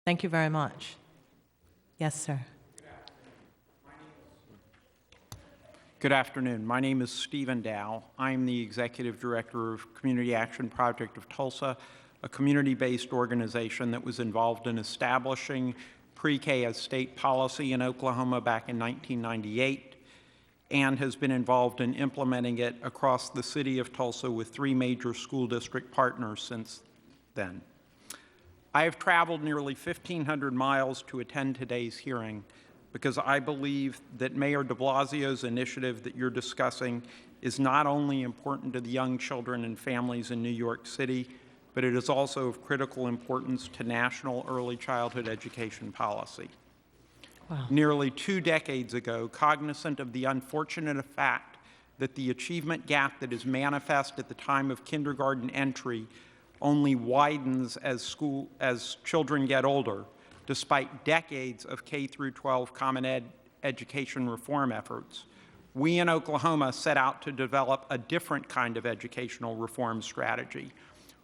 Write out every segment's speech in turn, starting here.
Thank you very much. Yes, sir. Good afternoon. My name is Stephen Dow. I'm the Executive Director of Community Action Project of Tulsa, a community-based organization that was involved in establishing pre-K as state policy in Oklahoma back in 1998 and has been involved in implementing it across the city of Tulsa with 3 major school district partners since then. I have traveled nearly 1,500 miles to attend today's hearing because I believe that Mayor de Blasio's initiative that you're discussing is not only important to the young children and families in New York City, but it is also of critical importance to national early childhood education policy. Wow. Nearly 2 decades ago, cognizant of the unfortunate fact that the achievement gap that is manifest at the time of kindergarten entry only widens as children get older, despite decades of K-12 common education reform efforts, we in Oklahoma set out to develop a different kind of educational reform strategy,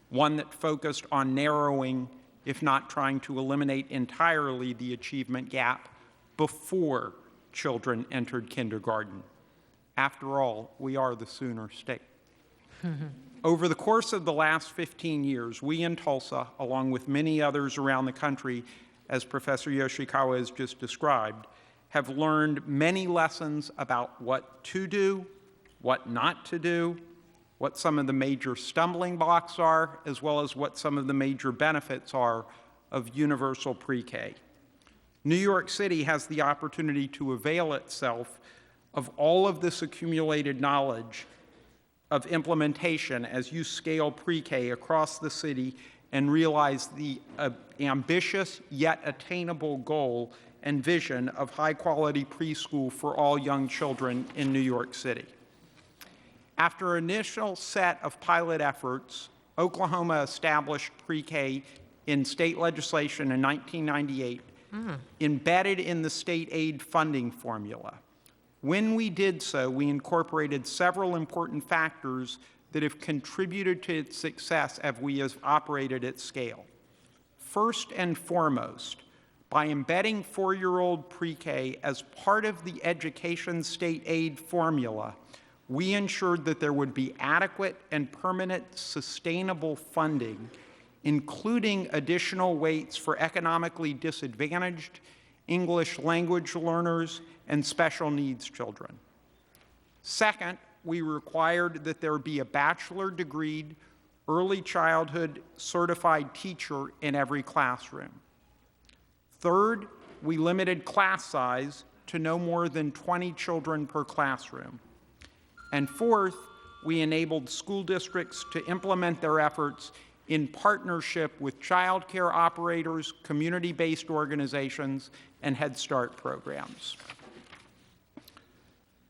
one that focused on narrowing, if not trying to eliminate entirely, the achievement gap before children entered kindergarten. After all, we are the Sooner State. Over the course of the last 15 years, we in Tulsa, along with many others around the country, as Professor Yoshikawa has just described, have learned many lessons about what to do, what not to do, what some of the major stumbling blocks are, as well as what some of the major benefits are of universal pre-K. New York City has the opportunity to avail itself of all of this accumulated knowledge of implementation as you scale pre-K across the city and realize the ambitious yet attainable goal and vision of high-quality preschool for all young children in New York City. After an initial set of pilot efforts, Oklahoma established pre-K in state legislation in 1998, embedded in the state aid funding formula. When we did so, we incorporated several important factors that have contributed to its success as we have operated at scale. First and foremost, by embedding 4-year-old pre-K as part of the education state aid formula, we ensured that there would be adequate and permanent sustainable funding, including additional weights for economically disadvantaged, English language learners, and special needs children. Second, we required that there be a bachelor degreed early childhood certified teacher in every classroom. Third, we limited class size to no more than 20 children per classroom. And fourth, we enabled school districts to implement their efforts in partnership with child care operators, community-based organizations, and Head Start programs.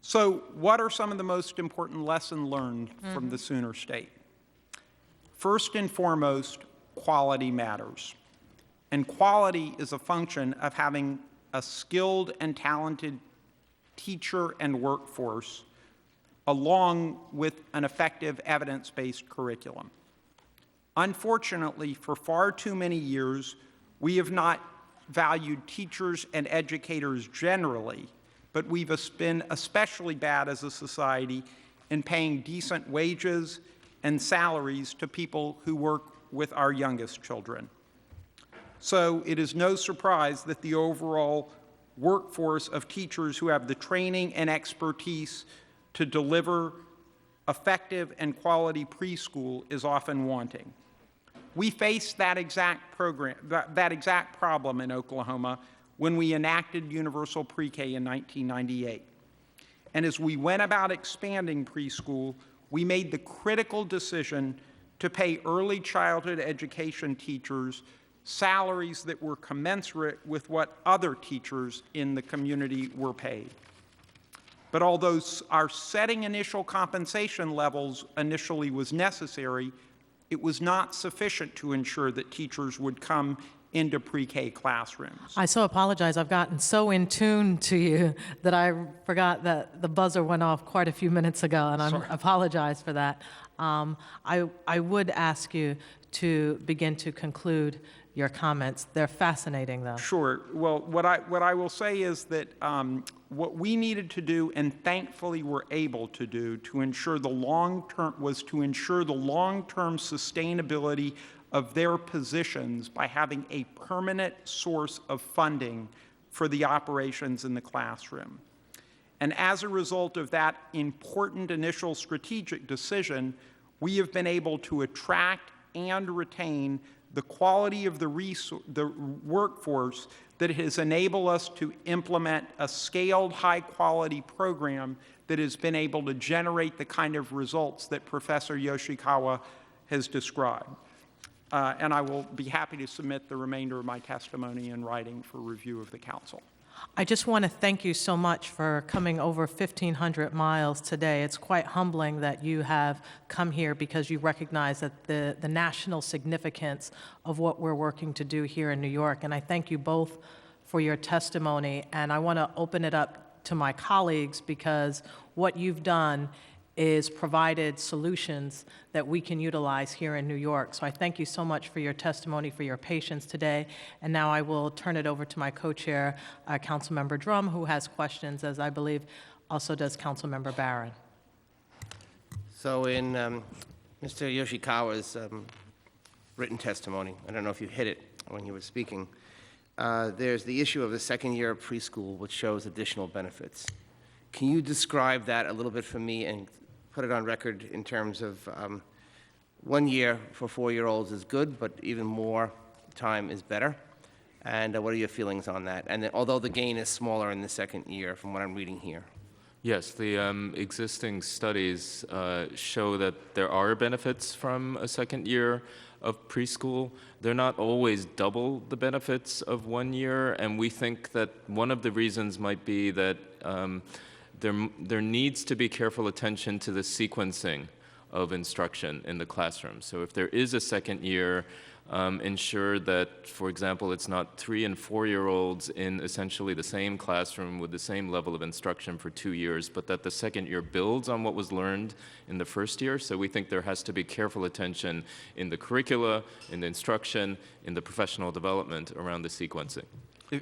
So what are some of the most important lessons learned from the Sooner State? First and foremost, quality matters. And quality is a function of having a skilled and talented teacher and workforce along with an effective evidence-based curriculum. Unfortunately, for far too many years, we have not valued teachers and educators generally, but we've been especially bad as a society in paying decent wages and salaries to people who work with our youngest children. So it is no surprise that the overall workforce of teachers who have the training and expertise to deliver effective and quality preschool is often wanting. We faced that exact problem in Oklahoma when we enacted universal pre-K in 1998. And as we went about expanding preschool, we made the critical decision to pay early childhood education teachers salaries that were commensurate with what other teachers in the community were paid. But although our setting initial compensation levels initially was necessary, it was not sufficient to ensure that teachers would come into pre-K classrooms. I so apologize. I've gotten so in tune to you that I forgot that the buzzer went off quite a few minutes ago, and I apologize for that. I would ask you to begin to conclude your comments. They're fascinating, though. Sure. Well, what I will say is that what we needed to do, and thankfully were able to do, to ensure the long-term sustainability of their positions by having a permanent source of funding for the operations in the classroom. And as a result of that important initial strategic decision, we have been able to attract and retain the quality of the workforce that has enabled us to implement a scaled, high-quality program that has been able to generate the kind of results that Professor Yoshikawa has described. And I will be happy to submit the remainder of my testimony in writing for review of the council. I just want to thank you so much for coming over 1,500 miles today. It's quite humbling that you have come here because you recognize that the national significance of what we're working to do here in New York. And I thank you both for your testimony. And I want to open it up to my colleagues because what you've done is provided solutions that we can utilize here in New York. So I thank you so much for your testimony, for your patience today. And now I will turn it over to my co-chair, Councilmember Drum, who has questions, as I believe also does Councilmember Barron. So in Mr. Yoshikawa's written testimony, I don't know if you hit it when you were speaking, there's the issue of the second year of preschool, which shows additional benefits. Can you describe that a little bit for me and put it on record in terms of 1 year for 4-year-olds is good, but even more time is better? And what are your feelings on that? And although the gain is smaller in the second year from what I'm reading here. Yes, the existing studies show that there are benefits from a second year of preschool. They're not always double the benefits of 1 year, and we think that one of the reasons might be that there needs to be careful attention to the sequencing of instruction in the classroom. So if there is a second year, ensure that, for example, it's not 3- and 4-year-olds in essentially the same classroom with the same level of instruction for 2 years, but that the second year builds on what was learned in the first year. So we think there has to be careful attention in the curricula, in the instruction, in the professional development around the sequencing.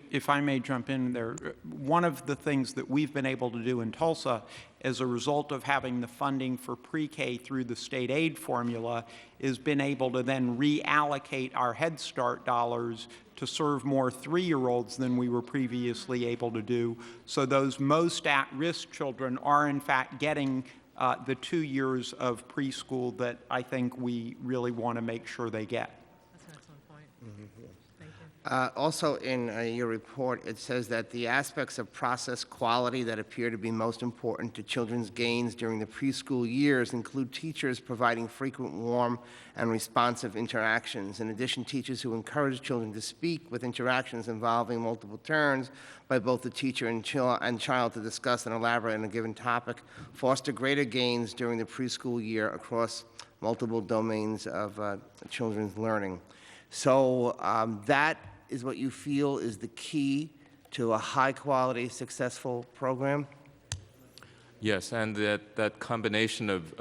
If I may jump in there, one of the things that we've been able to do in Tulsa as a result of having the funding for pre-K through the state aid formula is been able to then reallocate our Head Start dollars to serve more 3-year-olds than we were previously able to do. So those most at-risk children are in fact getting the 2 years of preschool that I think we really want to make sure they get. That's an excellent point. Mm-hmm. Thank you. Also in your report, it says that the aspects of process quality that appear to be most important to children's gains during the preschool years include teachers providing frequent, warm, and responsive interactions. In addition, teachers who encourage children to speak with interactions involving multiple turns by both the teacher and child to discuss and elaborate on a given topic foster greater gains during the preschool year across multiple domains of children's learning. So that is what you feel is the key to a high-quality, successful program? Yes, and that combination of,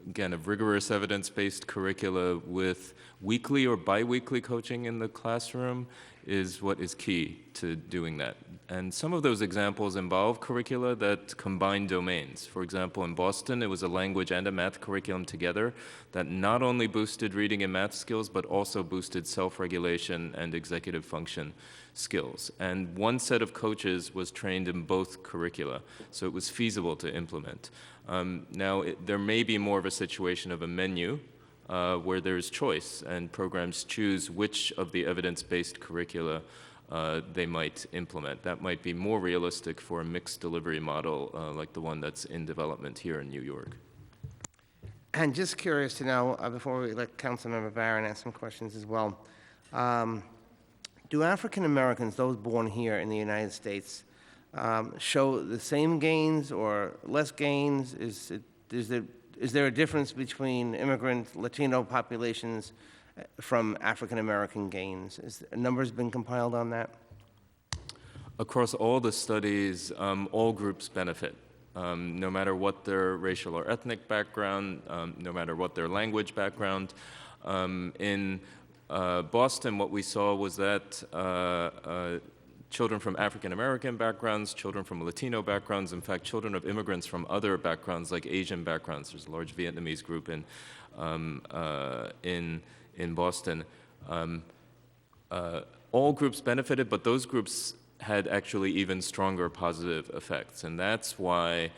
again, of rigorous evidence-based curricula with weekly or biweekly coaching in the classroom is what is key to doing that. And some of those examples involve curricula that combine domains. For example, in Boston, it was a language and a math curriculum together that not only boosted reading and math skills, but also boosted self-regulation and executive function skills. And one set of coaches was trained in both curricula, so it was feasible to implement. Now, there may be more of a situation of a menu where there's choice, and programs choose which of the evidence-based curricula they might implement. That might be more realistic for a mixed delivery model like the one that's in development here in New York. And just curious to know, before we let Councilmember Barron ask some questions as well, do African Americans, those born here in the United States, show the same gains or less gains? Is there a difference between immigrant Latino populations from African American gains? Is numbers been compiled on that? Across all the studies, all groups benefit, no matter what their racial or ethnic background, no matter what their language background. In Boston, what we saw was that children from African American backgrounds, children from Latino backgrounds, in fact, children of immigrants from other backgrounds like Asian backgrounds. There's a large Vietnamese group in Boston. All groups benefited, but those groups had actually even stronger positive effects, and that's why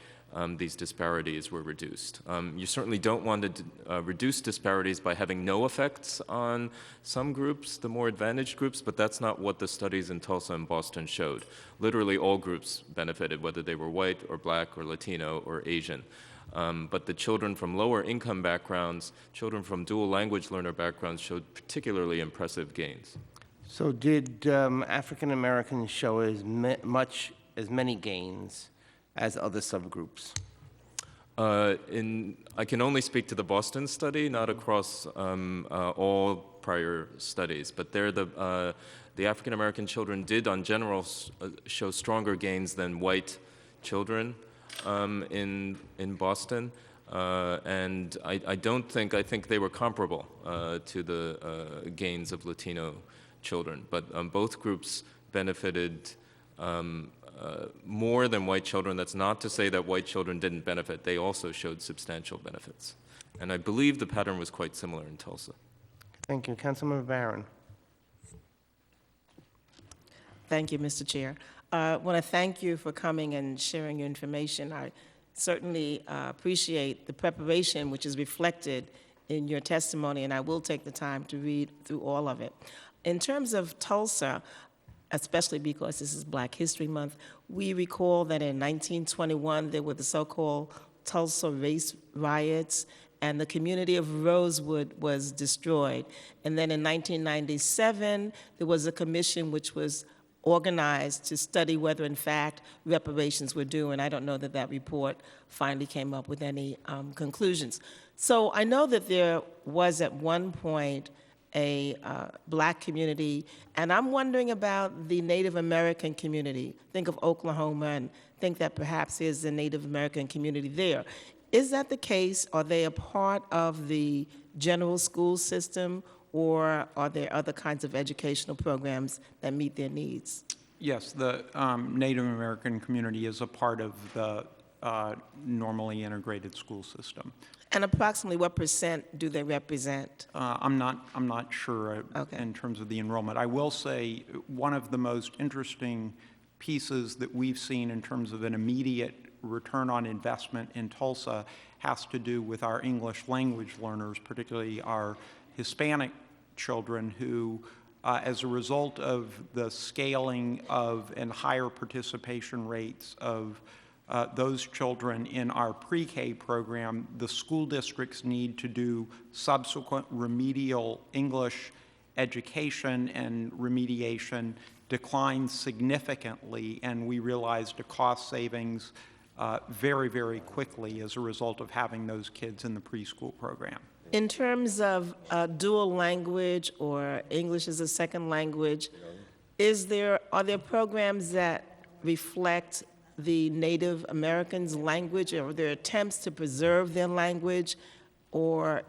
these disparities were reduced. You certainly don't want to reduce disparities by having no effects on some groups, the more advantaged groups, but that's not what the studies in Tulsa and Boston showed. Literally all groups benefited, whether they were white or black or Latino or Asian. But the children from lower income backgrounds, children from dual language learner backgrounds showed particularly impressive gains. So did African Americans show as many gains as other subgroups? I can only speak to the Boston study, not across all prior studies, but there the African American children did, on general, show stronger gains than white children in Boston, and I think they were comparable to the gains of Latino children, but both groups benefited more than white children. That's not to say that white children didn't benefit. They also showed substantial benefits. And I believe the pattern was quite similar in Tulsa. Thank you. Councilmember Barron. Thank you, Mr. Chair. I want to thank you for coming and sharing your information. I certainly appreciate the preparation which is reflected in your testimony, and I will take the time to read through all of it. In terms of Tulsa, especially because this is Black History Month, we recall that in 1921 there were the so-called Tulsa race riots, and the community of Rosewood was destroyed. And then in 1997, there was a commission which was organized to study whether, in fact, reparations were due, and I don't know that that report finally came up with any conclusions. So I know that there was at one point a Black community, and I'm wondering about the Native American community. Think of Oklahoma and think that perhaps there's a Native American community there. Is that the case? Are they a part of the general school system, or are there other kinds of educational programs that meet their needs? Yes, the Native American community is a part of the normally integrated school system. And approximately what % do they represent? I'm not sure Okay. in terms of the enrollment. I will say one of the most interesting pieces that we've seen in terms of an immediate return on investment in Tulsa has to do with our English language learners, particularly our Hispanic children who, as a result of the scaling of and higher participation rates of those children in our pre-K program, the school districts need to do subsequent remedial English education and remediation declined significantly, and we realized a cost savings very, very quickly as a result of having those kids in the preschool program. In terms of dual language or English as a second language, are there programs that reflect the Native Americans' language, or are there attempts to preserve their language, or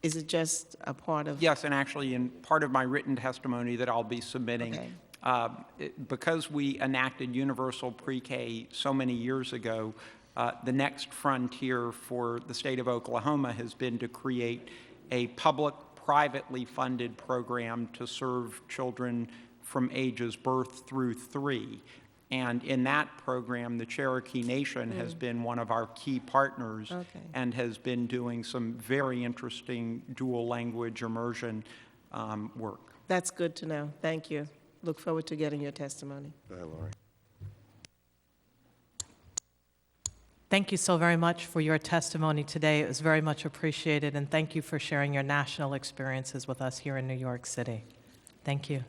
is it just a part of? Yes, and actually in part of my written testimony that I'll be submitting, Okay. Because we enacted universal pre-K so many years ago, the next frontier for the state of Oklahoma has been to create a public, privately funded program to serve children from ages birth through 3. And in that program, the Cherokee Nation has been one of our key partners and has been doing some very interesting dual language immersion work. That's good to know. Thank you. Look forward to getting your testimony. Go ahead, Lori. Thank you so very much for your testimony today. It was very much appreciated, and thank you for sharing your national experiences with us here in New York City. Thank you.